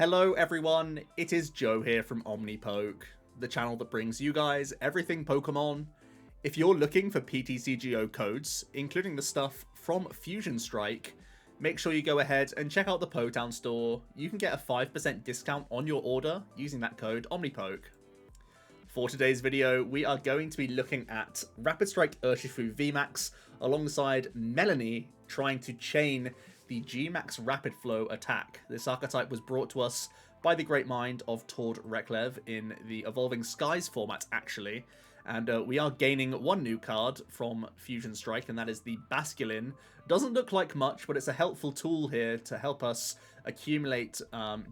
Hello everyone, it is Joe here from Omnipoke, the channel that brings you guys everything Pokemon. If you're looking for PTCGO codes, including the stuff from Fusion Strike, make sure you go ahead and check out the Potown store. You can get a 5% discount on your order using that code Omnipoke. For today's video, we are going to be looking at Rapid Strike Urshifu VMAX alongside Melony trying to chain the Gmax Rapid Flow attack. This archetype was brought to us by the great mind of Tord Reklev in the Evolving Skies format, actually. And we are gaining one new card from Fusion Strike, and that is the Basculin. Doesn't look like much, but it's a helpful tool here to help us accumulate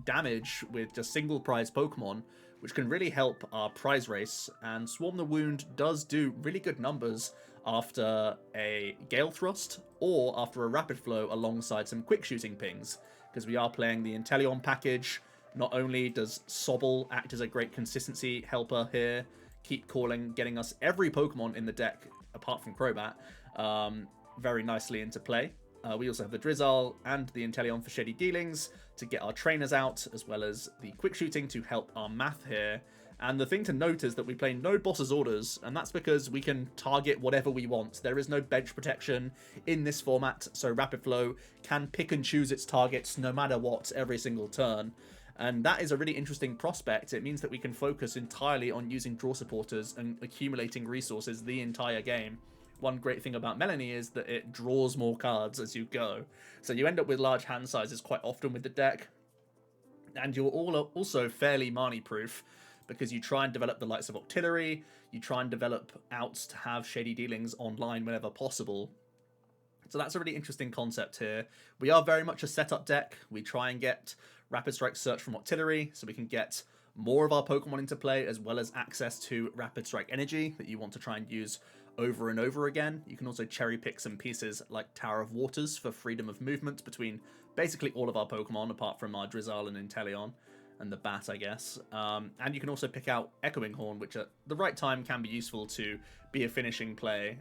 damage with just single prize Pokemon, which can really help our prize race. And Swarm the Wound does do really good numbers after a Gale Thrust or after a Rapid Flow alongside some quick shooting pings, because we are playing the Inteleon package. Not only does Sobble act as a great consistency helper here, keep calling, getting us every Pokemon in the deck apart from Crobat very nicely into play. We also have the Drizzile and the Inteleon for Shady Dealings to get our trainers out, as well as the quick shooting to help our math here. And the thing to note is that we play no boss's orders, and that's because we can target whatever we want. There is no bench protection in this format, so Rapid Flow can pick and choose its targets no matter what every single turn. And that is a really interesting prospect. It means that we can focus entirely on using draw supporters and accumulating resources the entire game. One great thing about Melony is that it draws more cards as you go. So you end up with large hand sizes quite often with the deck. And you're also fairly Marnie-proof, because you try and develop the likes of Octillery, you try and develop outs to have Shady Dealings online whenever possible. So that's a really interesting concept here. We are very much a setup deck. We try and get Rapid Strike Search from Octillery, so we can get more of our Pokemon into play, as well as access to Rapid Strike Energy that you want to try and use over and over again. You can also cherry pick some pieces like Tower of Waters for freedom of movement between basically all of our Pokemon, apart from our Drizzile and Inteleon, and the Bat, I guess. And you can also pick out Echoing Horn, which at the right time can be useful to be a finishing play,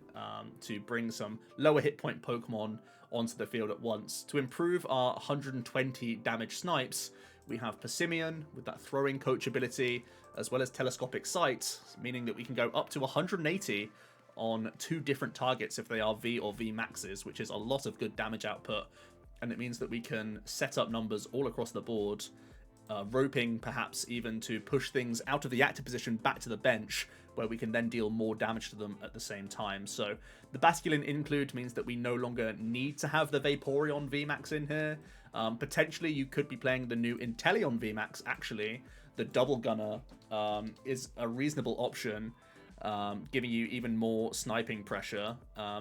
to bring some lower hit point Pokemon onto the field at once. To improve our 120 damage snipes, we have Passimian with that throwing coach ability, as well as Telescopic Sight, meaning that we can go up to 180 on 2 different targets if they are V or V maxes, which is a lot of good damage output. And it means that we can set up numbers all across the board, roping perhaps even to push things out of the active position back to the bench, where we can then deal more damage to them at the same time. So the Basculin include means that we no longer need to have the Vaporeon VMAX in here. Potentially you could be playing the new Inteleon VMAX, actually. The Double Gunner is a reasonable option, giving you even more sniping pressure,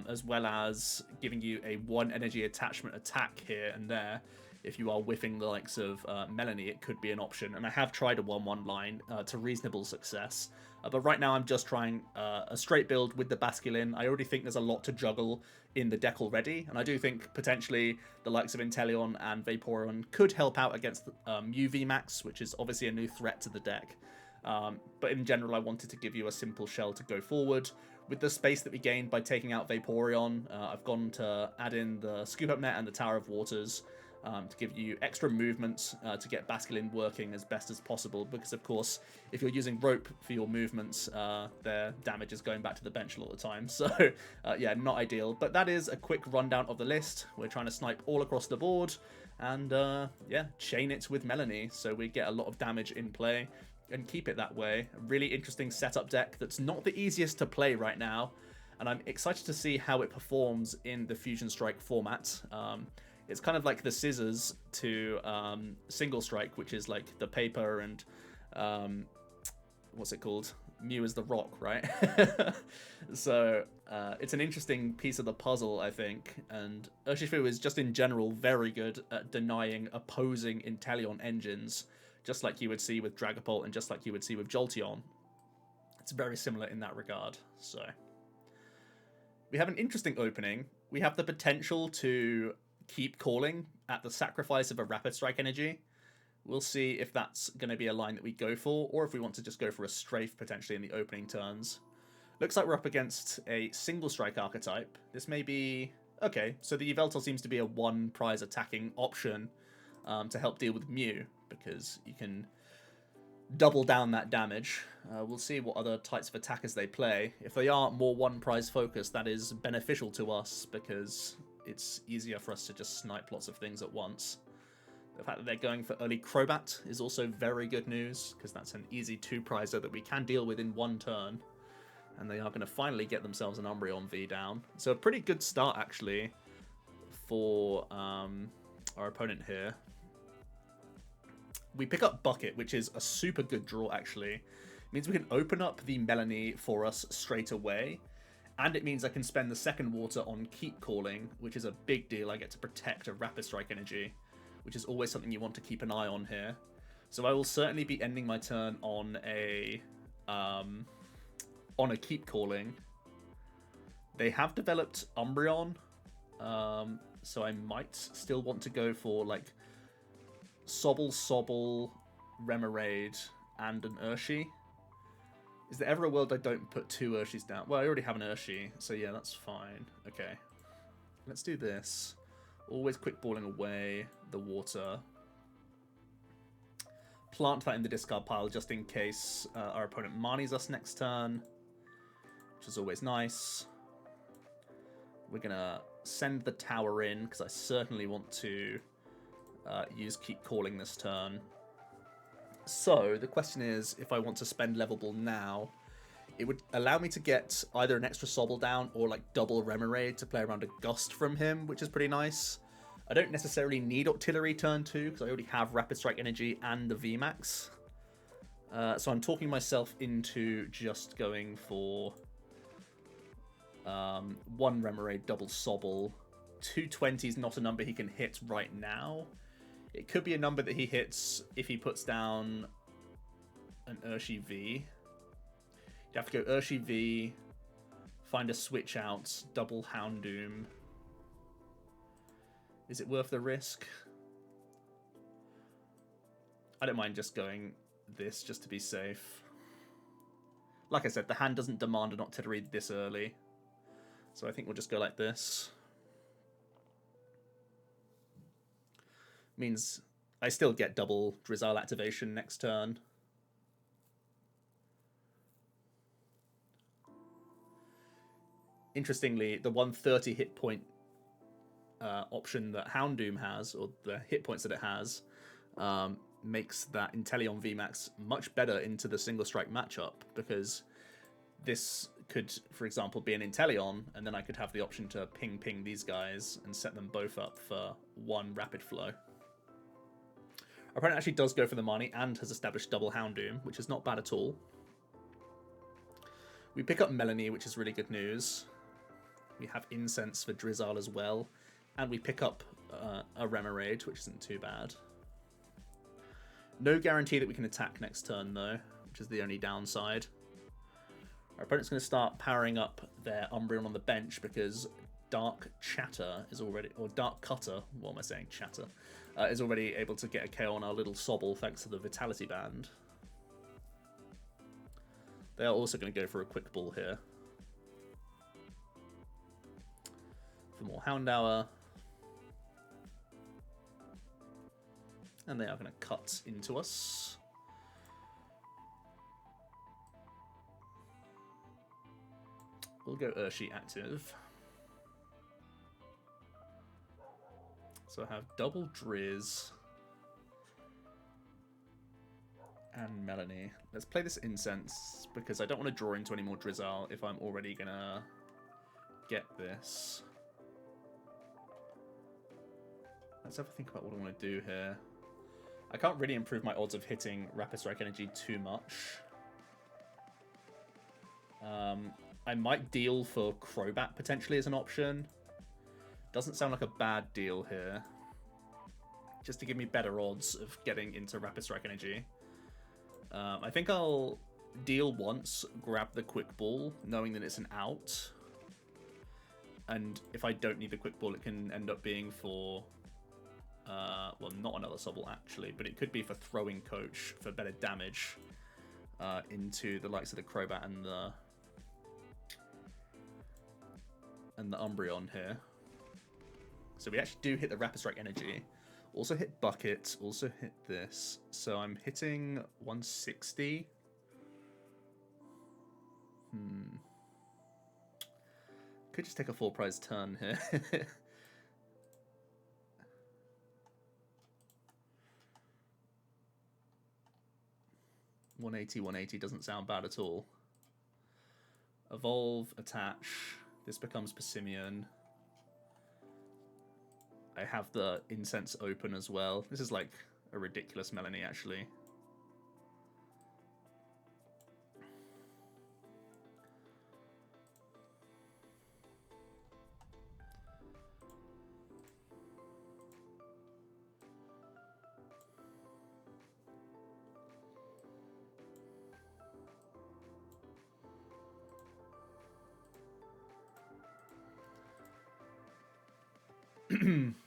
as well as giving you a 1 energy attachment attack here and there. If you are whiffing the likes of Melony, it could be an option. And I have tried a 1-1 line to reasonable success. But right now I'm just trying a straight build with the Basculin. I already think there's a lot to juggle in the deck already. And I do think potentially the likes of Inteleon and Vaporeon could help out against Mew VMAX, which is obviously a new threat to the deck. But in general, I wanted to give you a simple shell to go forward. With the space that we gained by taking out Vaporeon, I've gone to add in the Scoop Up Net and the Tower of Waters, to give you extra movements to get Basculin working as best as possible, because of course if you're using rope for your movements, their damage is going back to the bench a lot of the time. So yeah, not ideal, but that is a quick rundown of the list. We're trying to snipe all across the board and yeah, chain it with Melony so we get a lot of damage in play and keep it that way. A really interesting setup deck that's not the easiest to play right now, and I'm excited to see how it performs in the Fusion Strike format. It's kind of like the scissors to Single Strike, which is like the paper and what's it called? Mew is the rock, right? So it's an interesting piece of the puzzle, I think. And Urshifu is just in general very good at denying opposing Inteleon engines, just like you would see with Dragapult and just like you would see with Jolteon. It's very similar in that regard. So we have an interesting opening. We have the potential to keep calling at the sacrifice of a Rapid Strike energy. We'll see if that's going to be a line that we go for, or if we want to just go for a strafe potentially in the opening turns. Looks like we're up against a Single Strike archetype. This may be... okay, so the Yveltal seems to be a 1 prize attacking option. to help deal with Mew, because you can double down that damage. We'll see what other types of attackers they play. If they are more one prize focused, that is beneficial to us because it's easier for us to just snipe lots of things at once. The fact that they're going for early Crobat is also very good news, because that's an easy 2-prizer that we can deal with in one turn. And they are going to finally get themselves an Umbreon V down. So a pretty good start, actually, for our opponent here. We pick up Bucket, which is a super good draw, actually. It means we can open up the Melony for us straight away. And it means I can spend the second water on Keep Calling, which is a big deal. I get to protect a Rapid Strike energy, which is always something you want to keep an eye on here. So I will certainly be ending my turn on a Keep Calling. They have developed Umbreon, so I might still want to go for like Sobble, Remoraid, and an Urshifu. Is there ever a world I don't put 2 Urshis down? Well, I already have an Urshifu, so yeah, that's fine. Okay, let's do this. Always quick balling away the water. Plant that in the discard pile just in case our opponent Marnies us next turn, which is always nice. We're going to send the tower in, because I certainly want to use Keep Calling this turn. So the question is, if I want to spend Level Ball now, it would allow me to get either an extra Sobble down or like double Remoraid to play around a Gust from him, which is pretty nice. I don't necessarily need Octillery turn 2, because I already have Rapid Strike energy and the VMAX. So I'm talking myself into just going for 1 Remoraid, double Sobble. 220 is not a number he can hit right now. It could be a number that he hits if he puts down an Urshifu V. You have to go Urshifu V, find a switch out, double Houndoom. Is it worth the risk? I don't mind just going this just to be safe. Like I said, the hand doesn't demand an Octillery this early, so I think we'll just go like this. Means I still get double Drizzile activation next turn. Interestingly, the 130 hit point option that Houndoom has, or the hit points that it has, makes that Inteleon VMAX much better into the single strike matchup, because this could, for example, be an Inteleon, and then I could have the option to ping these guys and set them both up for 1 rapid flow. Our opponent actually does go for the Marnie and has established double Houndoom, which is not bad at all. We pick up Melony, which is really good news. We have Incense for Drizzile as well. And we pick up a Remoraid, which isn't too bad. No guarantee that we can attack next turn, though, which is the only downside. Our opponent's going to start powering up their Umbreon on the bench, because Dark Chatter is already... Or Dark Cutter, what am I saying? Chatter. Is already able to get a KO on our little Sobble thanks to the Vitality Band. They are also going to go for a Quick Ball here. For more Houndour. And they are going to cut into us. We'll go Urshifu active. So I have double Drizz and Melony. Let's play this Incense, because I don't want to draw into any more Drizzile if I'm already going to get this. Let's have a think about what I want to do here. I can't really improve my odds of hitting Rapid Strike energy too much. I might deal for Crobat potentially as an option. Doesn't sound like a bad deal here. Just to give me better odds of getting into Rapid Strike energy. I think I'll deal once, grab the Quick Ball, knowing that it's an out. And if I don't need the Quick Ball, it can end up being for... well, not another Sobble actually, but it could be for throwing Coach for better damage into the likes of the Crobat and the Umbreon here. So we actually do hit the Rapid Strike energy. Also hit Bucket, also hit this. So I'm hitting 160. Could just take a full prize turn here. 180, 180 doesn't sound bad at all. Evolve, attach. This becomes Passimian. I have the incense open as well. This is like a ridiculous Melony, actually.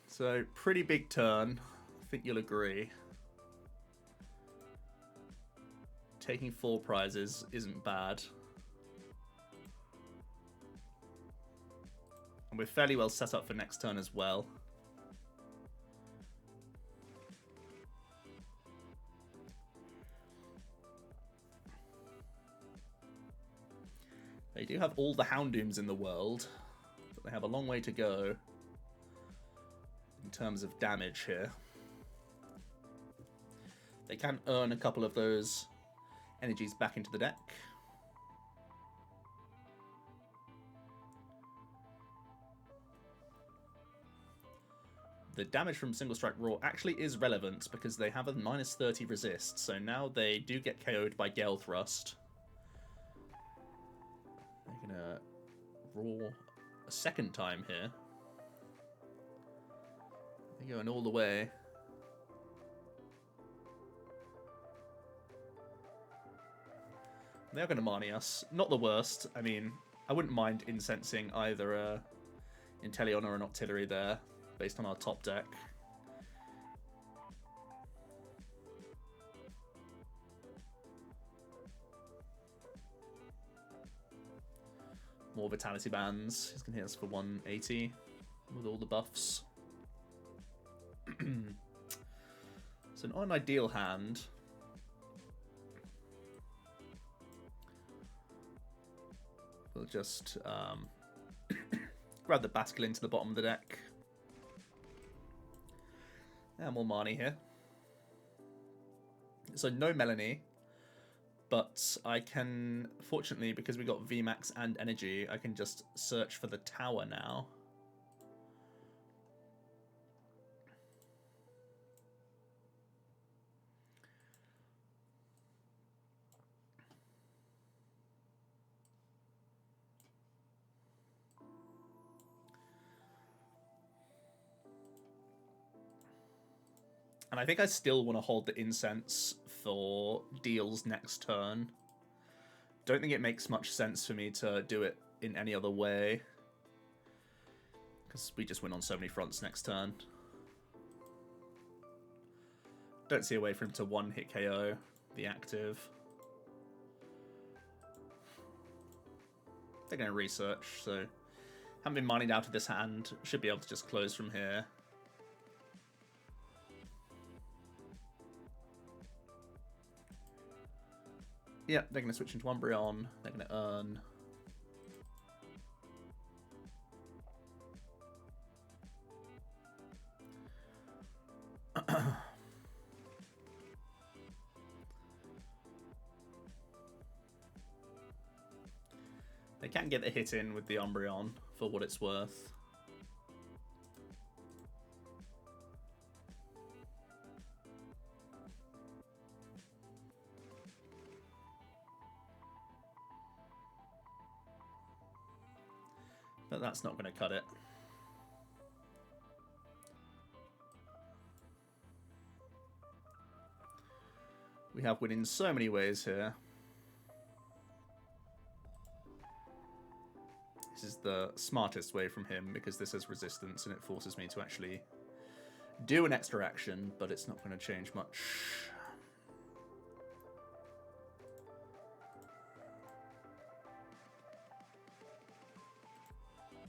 So, pretty big turn. I think you'll agree. Taking 4 prizes isn't bad. And we're fairly well set up for next turn as well. They do have all the Houndooms in the world, but they have a long way to go in terms of damage here. They can earn a couple of those energies back into the deck. The damage from Single Strike Raw actually is relevant because they have a -30 resist, so now they do get KO'd by Gale Thrust. They're gonna Raw a second time here. They're going all the way. They're going to Marnie us. Not the worst. I mean, I wouldn't mind incensing either a Inteleon or an Octillery there, based on our top deck. More Vitality Bands. He's going to hit us for 180 with all the buffs. So not an ideal hand. We'll just grab the Basculin to the bottom of the deck. And more Marnie here. So no Melony, but I can, fortunately, because we got VMAX and energy, I can just search for the tower now. And I think I still want to hold the incense for deals next turn. Don't think it makes much sense for me to do it in any other way, because we just win on so many fronts next turn. Don't see a way for him to one-hit KO the active. They're going to research, so haven't been mining out of this hand. Should be able to just close from here. Yeah, they're going to switch into Umbreon. They're going to earn. They can get the hit in with the Umbreon for what it's worth. But that's not going to cut it. We have win in so many ways here. This is the smartest way from him because this has resistance and it forces me to actually do an extra action, but it's not going to change much.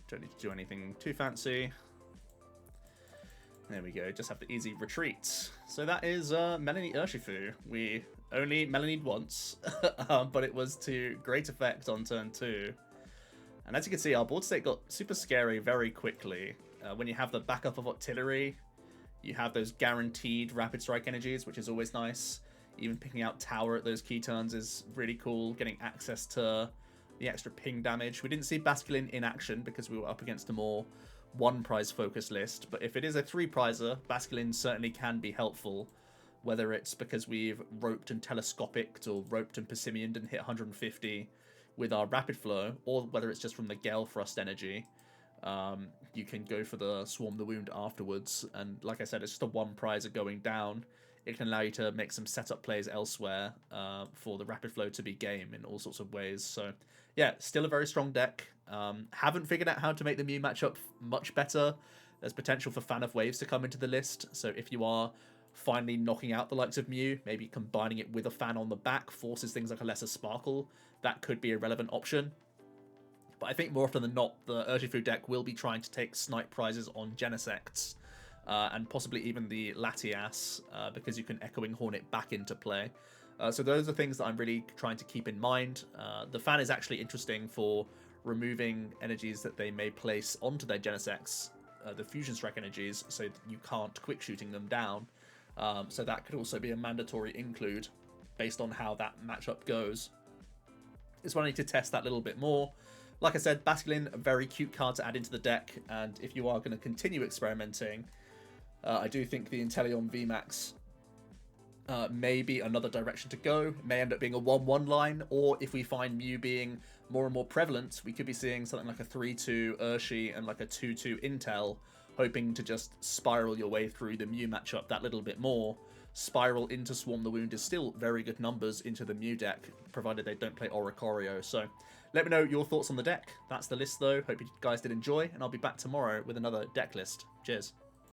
Don't need to do anything too fancy. There we go, just have the easy retreat. So that is Melony Urshifu. We only Melony'd once, but it was to great effect on turn 2. And as you can see, our board state got super scary very quickly. When you have the backup of Octillery, you have those guaranteed Rapid Strike energies, which is always nice. Even picking out Tower at those key turns is really cool, getting access to the extra ping damage. We didn't see Basculin in action because we were up against a more one-prize focus list, but if it is a 3-prizer, Basculin certainly can be helpful, whether it's because we've roped and telescopicked or roped and Passimian'd and hit 150 with our Rapid Flow, or whether it's just from the Gale Thrust energy. You can go for the Swarm the Wound afterwards, and like I said, it's just a 1-prizer going down. It can allow you to make some setup plays elsewhere for the Rapid Flow to be game in all sorts of ways. So yeah, still a very strong deck. Haven't figured out how to make the Mew matchup much better. There's potential for Fan of Waves to come into the list. So if you are finally knocking out the likes of Mew, maybe combining it with a Fan on the back forces things like a lesser Sparkle. That could be a relevant option. But I think more often than not, the Urshifu deck will be trying to take snipe prizes on Genesects. And possibly even the Latias, because you can Echoing Horn it back into play. So those are things that I'm really trying to keep in mind. The Fan is actually interesting for removing energies that they may place onto their Genesects, the Fusion Strike energies, so that you can't quick shooting them down. So that could also be a mandatory include based on how that matchup goes. It's wanting to test that a little bit more. Like I said, Basculin, a very cute card to add into the deck, and if you are going to continue experimenting, I do think the Inteleon VMAX may be another direction to go. It may end up being a 1-1 line, or if we find Mew being more and more prevalent, we could be seeing something like a 3-2 Urshi and like a 2-2 Intel, hoping to just spiral your way through the Mew matchup that little bit more. Spiral into Swarm the Wound is still very good numbers into the Mew deck, provided they don't play Oricorio. So let me know your thoughts on the deck. That's the list though. Hope you guys did enjoy, and I'll be back tomorrow with another deck list. Cheers.